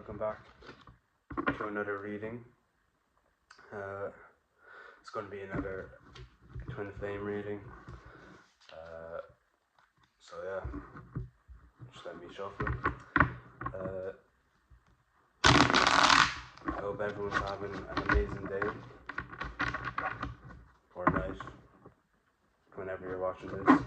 welcome back to another reading. It's going to be another Twin Flame reading. So yeah, just let me shuffle. I hope everyone's having an amazing day or night whenever you're watching this.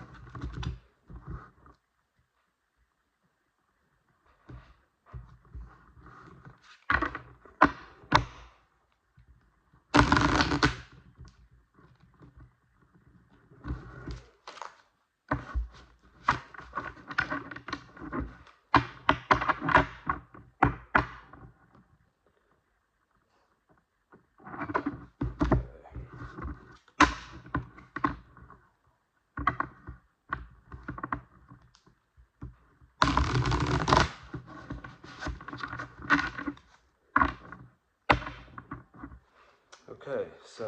Okay, so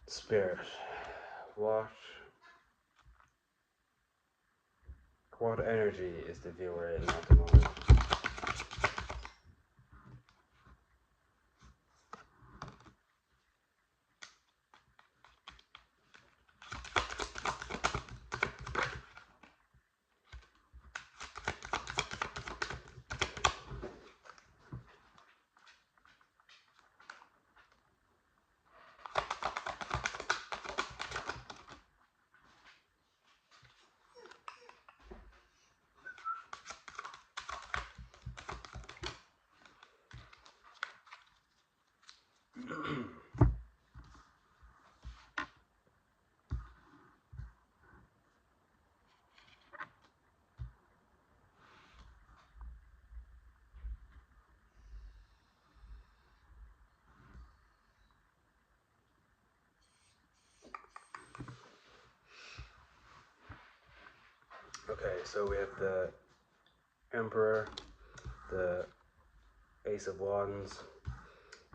Spirit, what energy is the viewer in at the moment? Okay, so we have the Emperor, the Ace of Wands,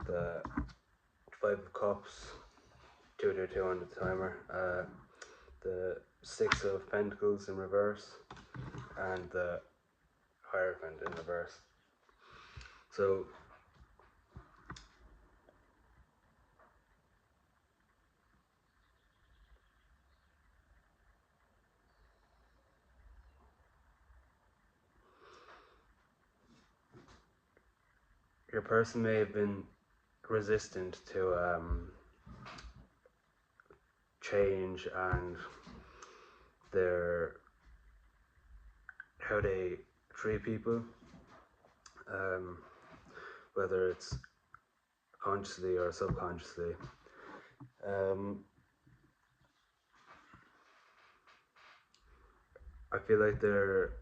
the Five of Cups, 2 on the timer, the Six of Pentacles in reverse, and the Hierophant in reverse. So your person may have been resistant to change and how they treat people, whether it's consciously or subconsciously. I feel like they're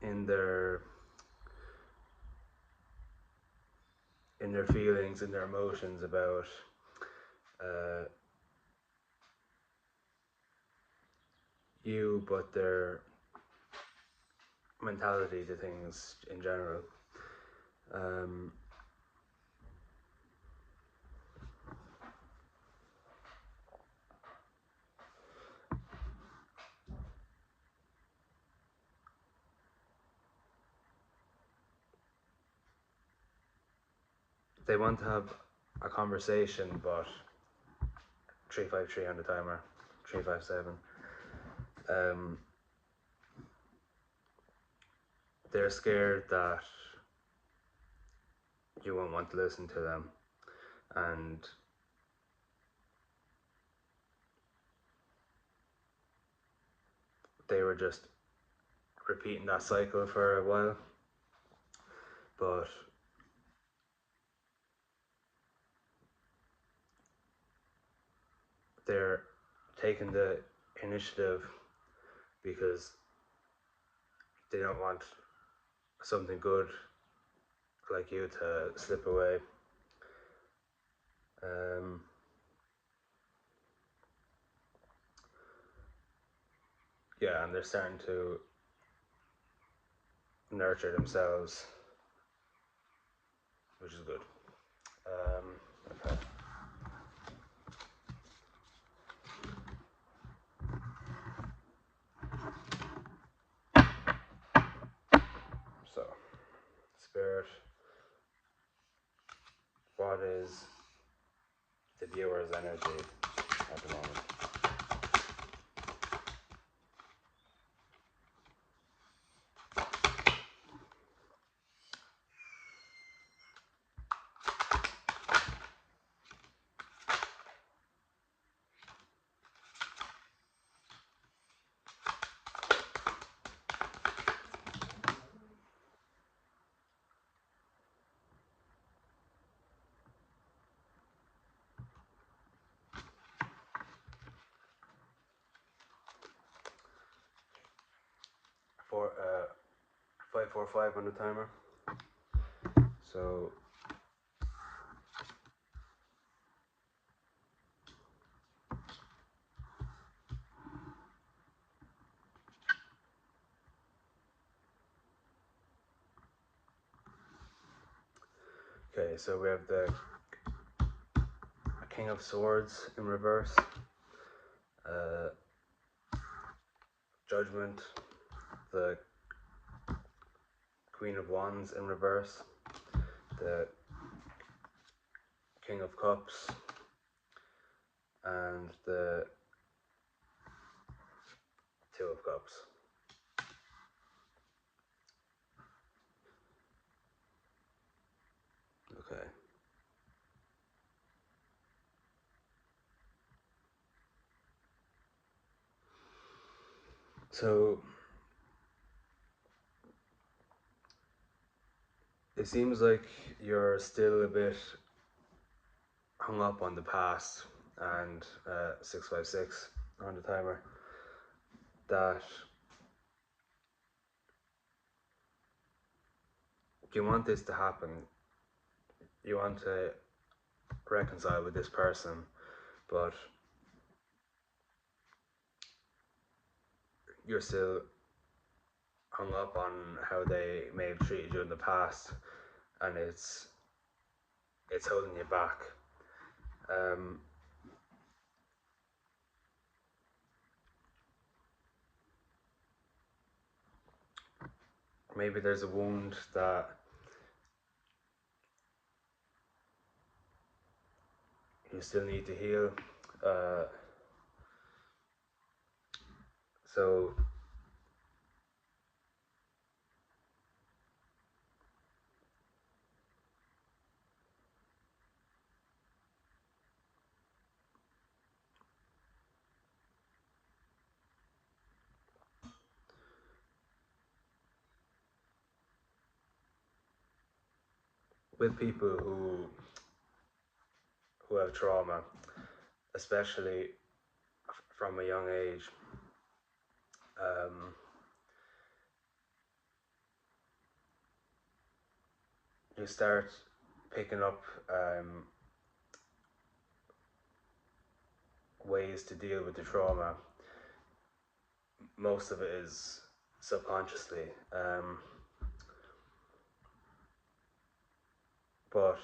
in their feelings and their emotions about you, but their mentality to things in general. They want to have a conversation, but 353 on the timer, 357. They're scared that you won't want to listen to them, and they were just repeating that cycle for a while, but they're taking the initiative because they don't want something good like you to slip away. Yeah, and they're starting to nurture themselves, which is good. Okay. spirit, what is the viewer's energy at the moment? For 545 on the timer. So okay, so we have the King of Swords in reverse, Judgment, the Queen of Wands in reverse, the King of Cups, and the Two of Cups. Okay. So it seems like you're still a bit hung up on the past, and 656 on the timer, that you want this to happen. You want to reconcile with this person, but you're still hung up on how they may have treated you in the past, and it's holding you back. Maybe there's a wound that you still need to heal. So with people who have trauma, especially from a young age, you start picking up ways to deal with the trauma. Most of it is subconsciously, but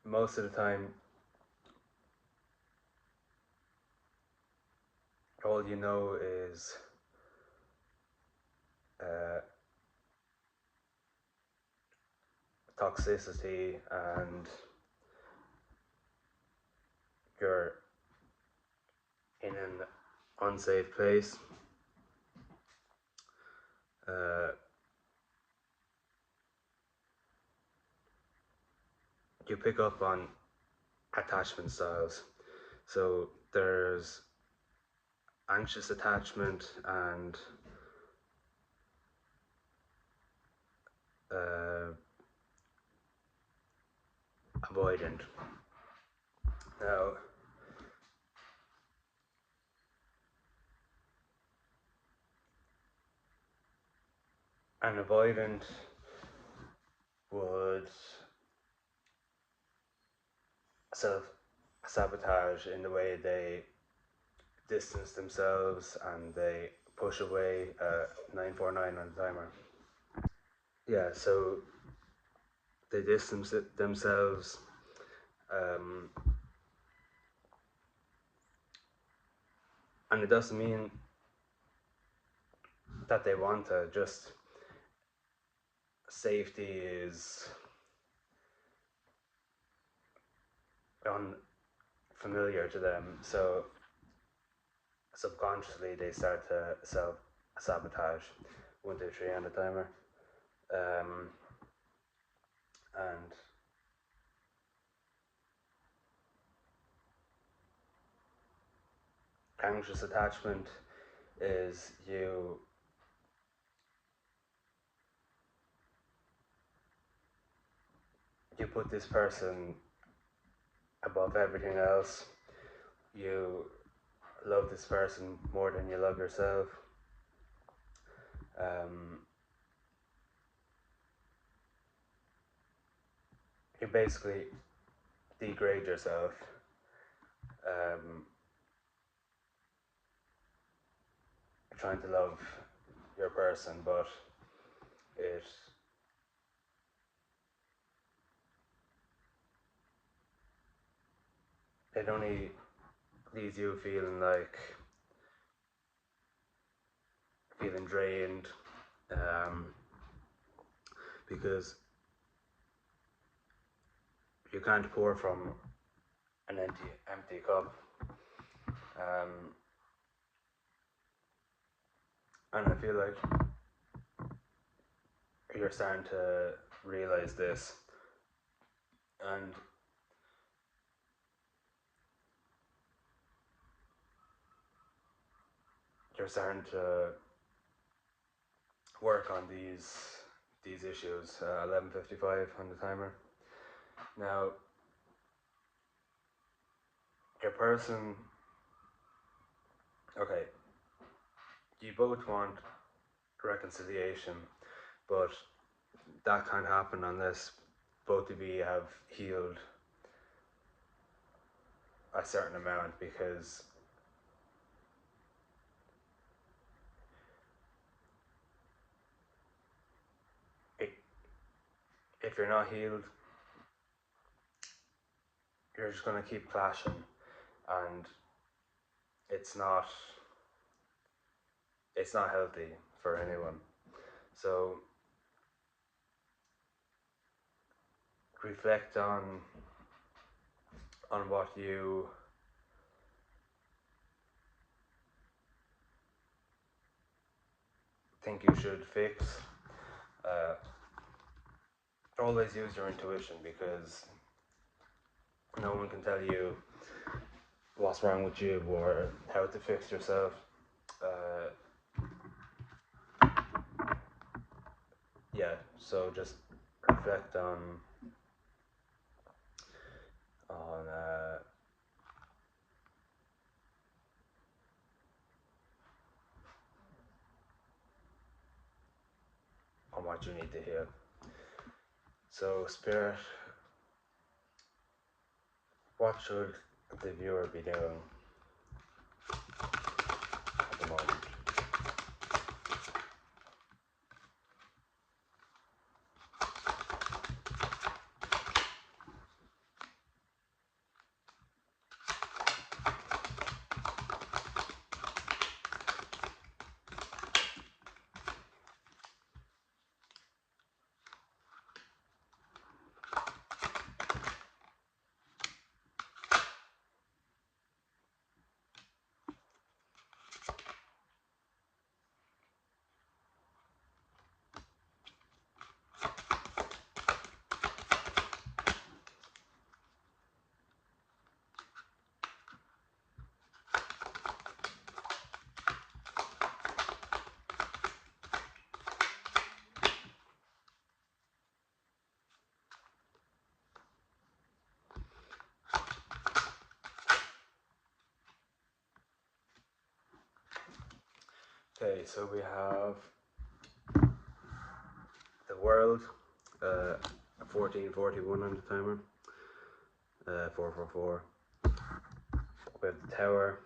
most of the time, all you know is toxicity, and you're in an unsafe place. You pick up on attachment styles. So there's anxious attachment and avoidant. Now, an avoidant would self-sabotage in the way they distance themselves and they push away. 949 on the timer. Yeah, so they distance themselves, And it doesn't mean that they want to, just safety is unfamiliar to them, so subconsciously they start to self-sabotage. 1, 2, 3 on the timer. And anxious attachment is you put this person above everything else. You love this person more than you love yourself. You basically degrade yourself. Trying to love your person, but it only leaves you feeling drained, because you can't pour from an empty cup. And I feel like you're starting to realize this, and you're starting to work on these issues. 11:55 on the timer. Now, your person, okay, you both want reconciliation, but that can't happen unless both of you have healed a certain amount, because if you're not healed, you're just going to keep clashing, and it's not healthy for anyone. So reflect on what you think you should fix. Always use your intuition, because no one can tell you what's wrong with you or how to fix yourself. Yeah, so just reflect on what you need to heal. So, Spirit, what should the viewer be doing at the moment? Okay, so we have the world, 14:41 on the timer, 4:44. We have the Tower,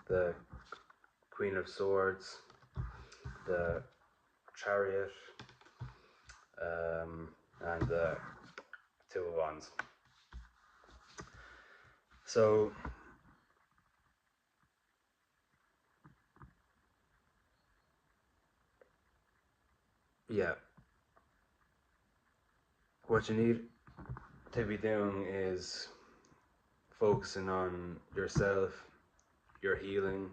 the Queen of Swords, the Chariot, and the Two of Wands. So yeah, what you need to be doing is focusing on yourself, your healing.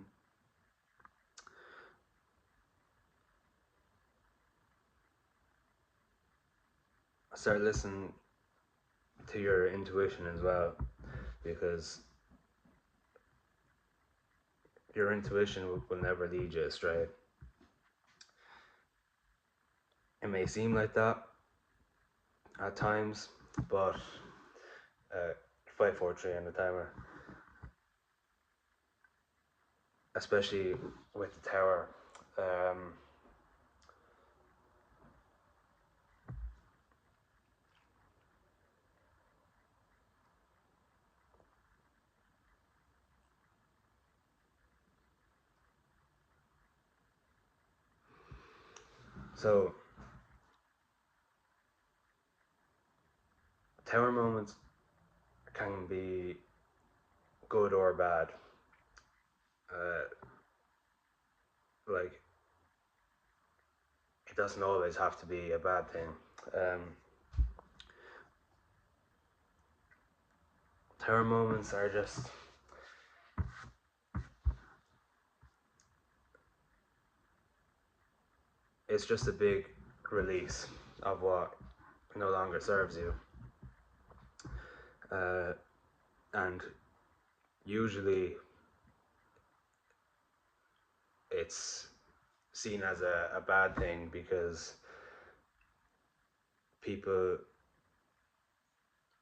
Start listening to your intuition as well, because your intuition will never lead you astray. It may seem like that at times, but 543 on the timer, especially with the tower. Um, so, tower moments can be good or bad. Uh, like, it doesn't always have to be a bad thing. Um, Tower moments are just, it's just a big release of what no longer serves you. And usually it's seen as a bad thing because people,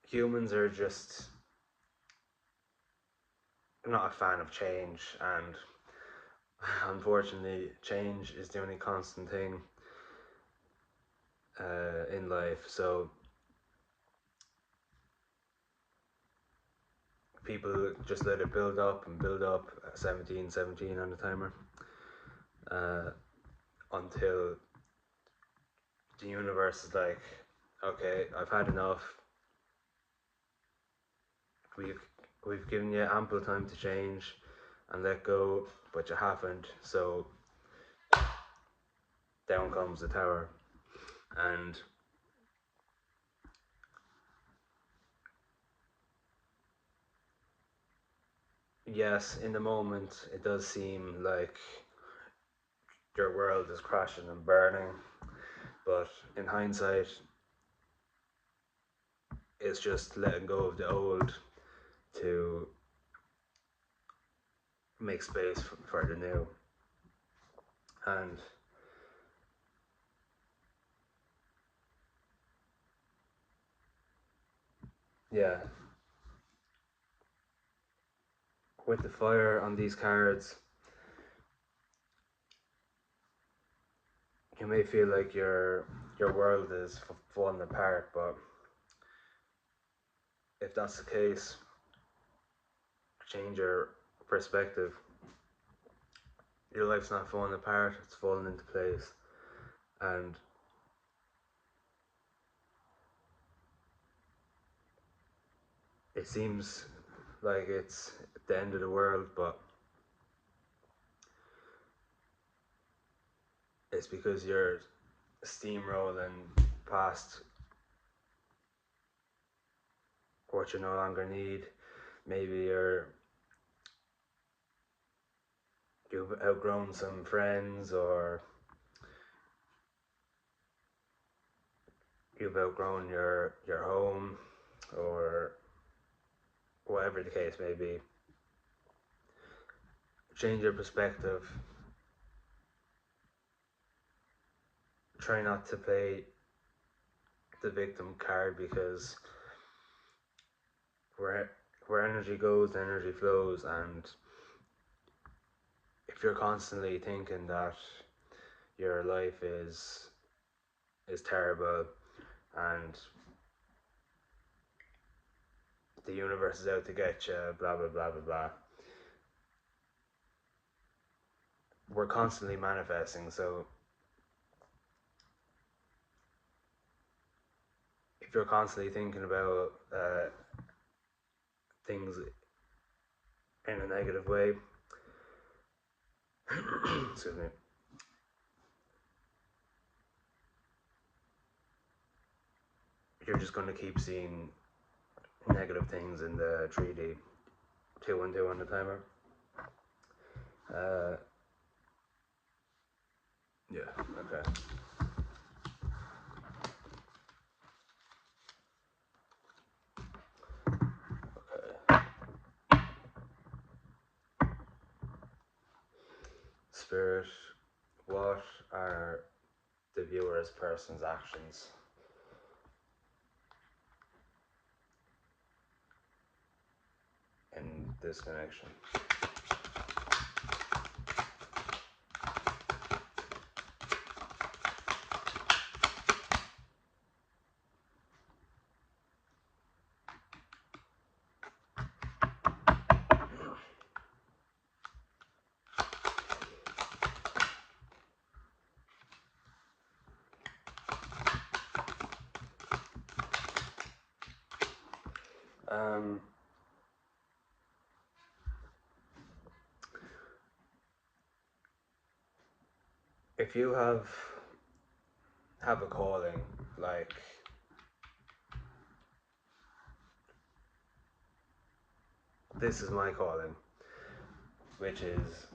humans are just not a fan of change, and unfortunately change is the only constant thing in life. So people just let it build up and build up, 17 on the timer, uh, until the universe is like, okay, I've had enough. We've we've given you ample time to change and let go, but you haven't. So down comes the tower, and yes, in the moment it does seem like your world is crashing and burning, but in hindsight, it's just letting go of the old to make space for the new. And yeah, with the fire on these cards, you may feel like your world is falling apart, but if that's the case, change your perspective. Your life's not falling apart, it's falling into place. And it seems like it's the end of the world, but it's because you're steamrolling past what you no longer need. Maybe you've outgrown some friends, or you've outgrown your home, or whatever the case may be. Change your perspective. Try not to play the victim card, because where energy goes, energy flows, and if you're constantly thinking that your life is terrible and the universe is out to get you, blah blah blah blah blah. We're constantly manifesting, so if you're constantly thinking about things in a negative way, excuse me, you're just going to keep seeing negative things in the 3D. 212 on the timer. Yeah, okay. Okay. Spirit, what are the viewer's person's actions in this connection? If you have a calling, like this is my calling, which is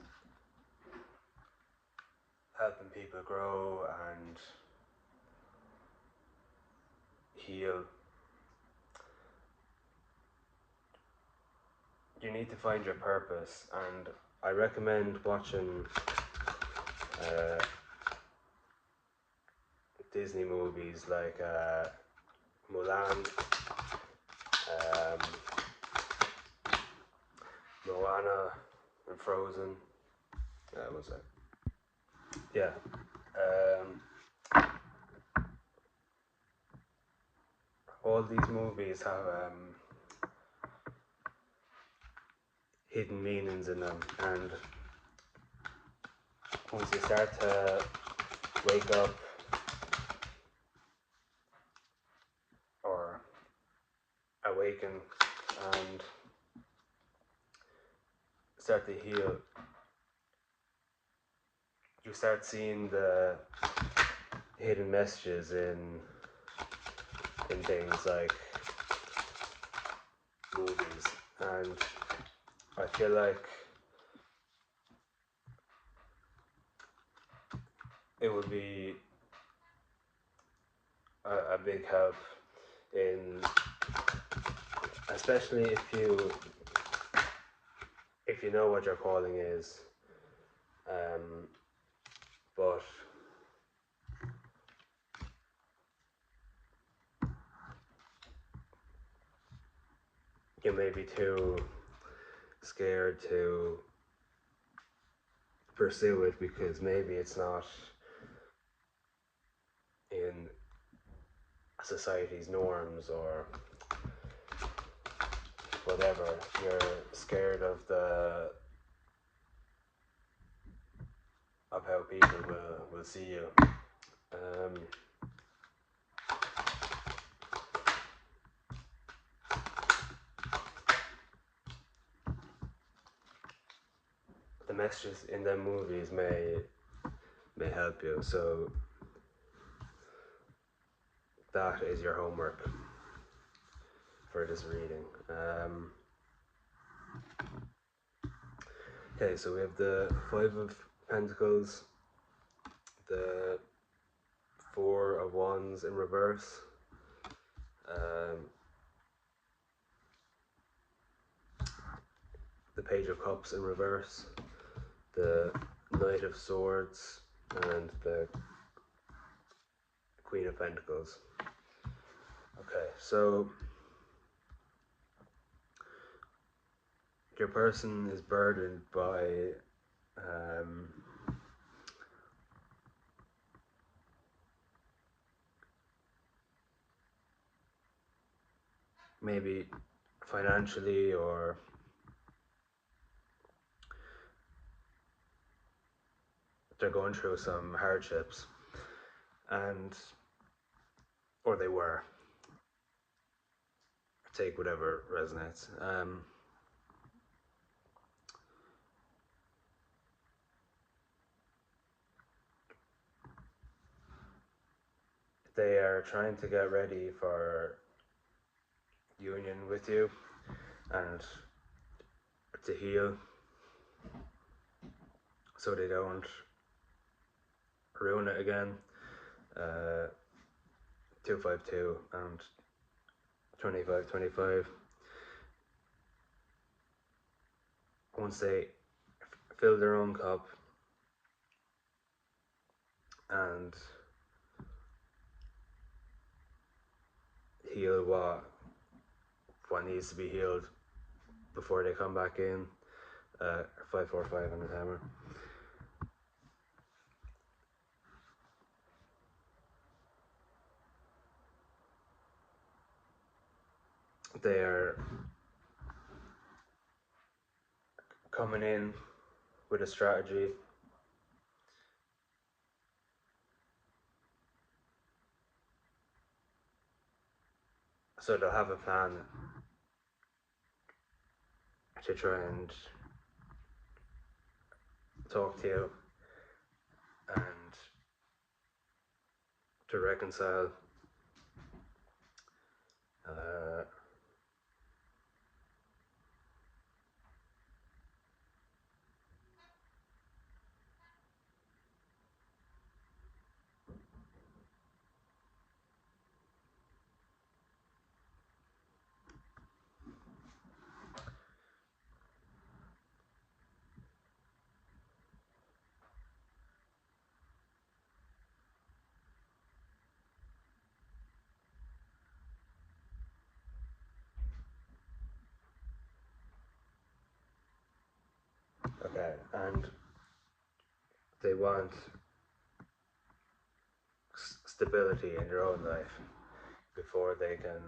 helping people grow and heal, you need to find your purpose, and I recommend watching Disney movies like Mulan, Moana, and Frozen. What's that? Yeah. All these movies have hidden meanings in them, and once you start to wake up or awaken and start to heal, you start seeing the hidden messages in things like movies, and I feel like it would be a big help in, especially if you know what your calling is, but you may be too scared to pursue it because maybe it's not in society's norms or whatever. You're scared of how people will see you. The messages in them movies may help you, so that is your homework for this reading. Okay, so we have the Five of Pentacles, the Four of Wands in reverse, the Page of Cups in reverse, the Knight of Swords, and the Queen of Pentacles. Okay, so your person is burdened by maybe financially, or they're going through some hardships, or they were. Take whatever resonates. they are trying to get ready for union with you and to heal, so they don't ruin it again. 252 and 2525. Once they fill their own cup and heal what needs to be healed before they come back in, 545 on the timer. They are coming in with a strategy. So they'll have a plan to try and talk to you and to reconcile. Okay, and they want stability in their own life before they can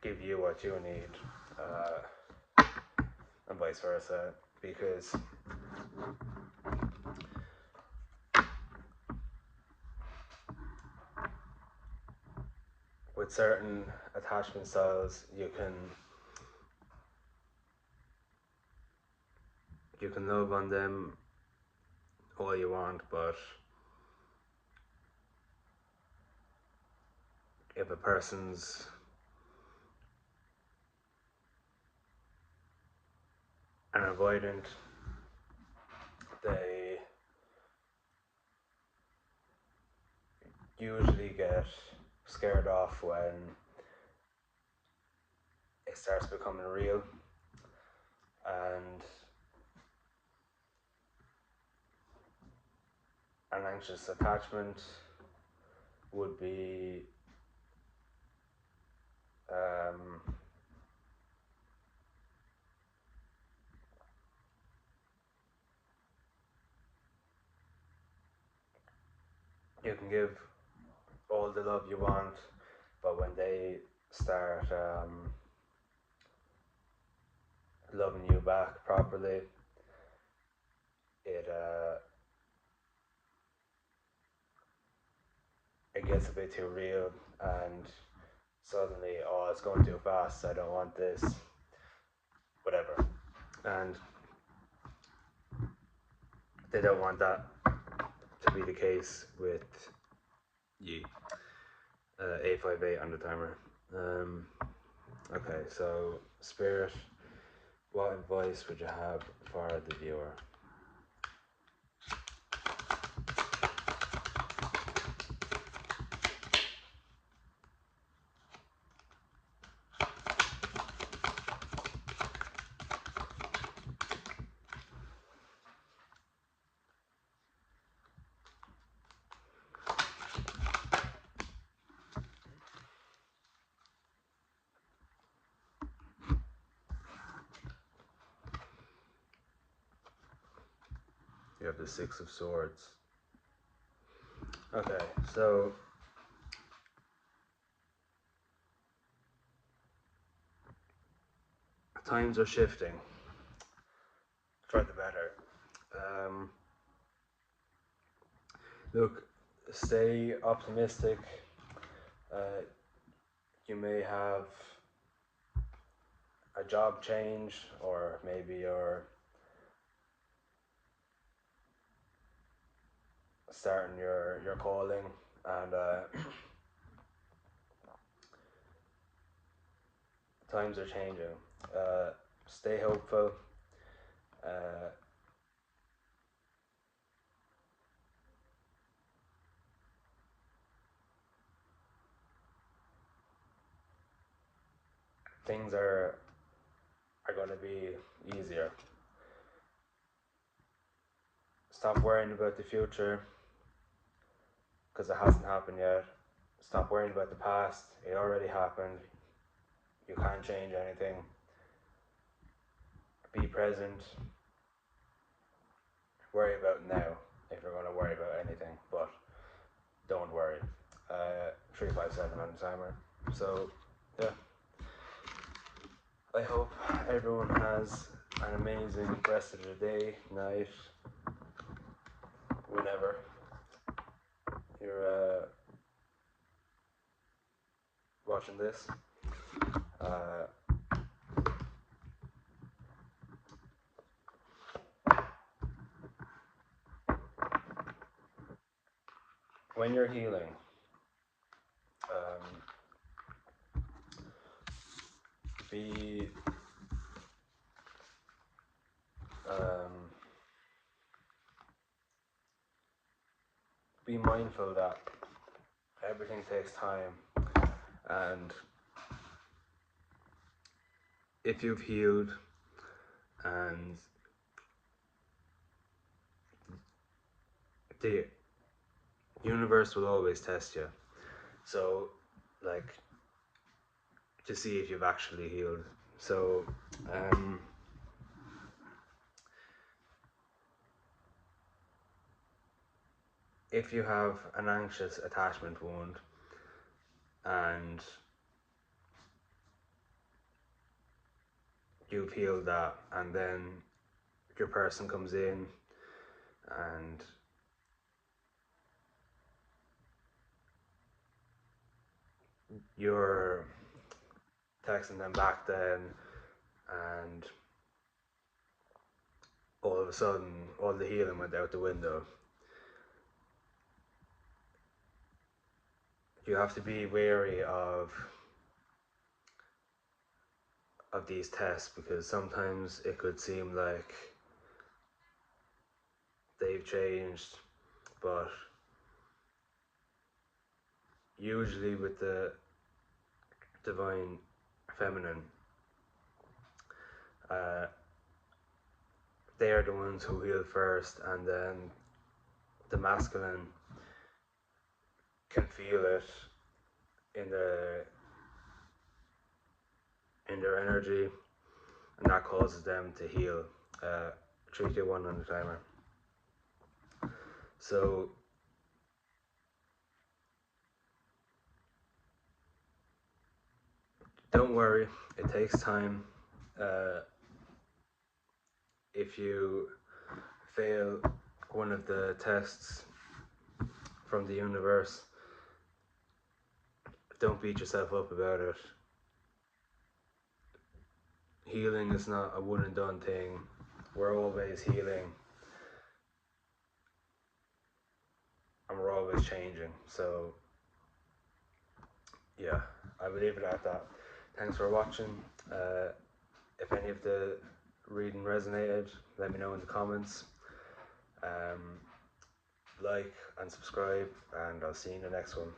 give you what you need, and vice versa, because with certain attachment styles you can love on them all you want, but if a person's an avoidant, they usually get scared off when it starts becoming real, and an anxious attachment would be you can give all the love you want, but when they start loving you back properly, it gets a bit too real, and suddenly, oh, it's going too fast, I don't want this, whatever. And they don't want that to be the case with you. 858 on the timer. Okay, so Spirit, what advice would you have for the viewer? You have the Six of Swords. Okay, so times are shifting for the better. Look, stay optimistic. You may have a job change, or maybe you're starting your calling, and times are changing. Stay hopeful. Uh, things are going to be easier. Stop worrying about the future because it hasn't happened yet. Stop worrying about the past. It already happened. You can't change anything. Be present. Worry about now if you're going to worry about anything, but don't worry. 357 on the timer. So, yeah. I hope everyone has an amazing rest of the day, night, whenever you're watching this. When you're healing, be be mindful that everything takes time, and if you've healed and the universe will always test you, so like to see if you've actually healed. So if you have an anxious attachment wound and you've healed that, and then your person comes in and you're texting them back then, and all of a sudden all the healing went out the window. You have to be wary of these tests, because sometimes it could seem like they've changed, but usually with the divine feminine, they are the ones who heal first, and then the masculine can feel it in their energy, and that causes them to heal. 3, 2, 1 on the timer. So don't worry, it takes time. If you fail one of the tests from the universe, don't beat yourself up about it. Healing is not a one and done thing. We're always healing, and we're always changing. So yeah, I will leave it at that. Thanks for watching. If any of the reading resonated, let me know in the comments. Like and subscribe, and I'll see you in the next one.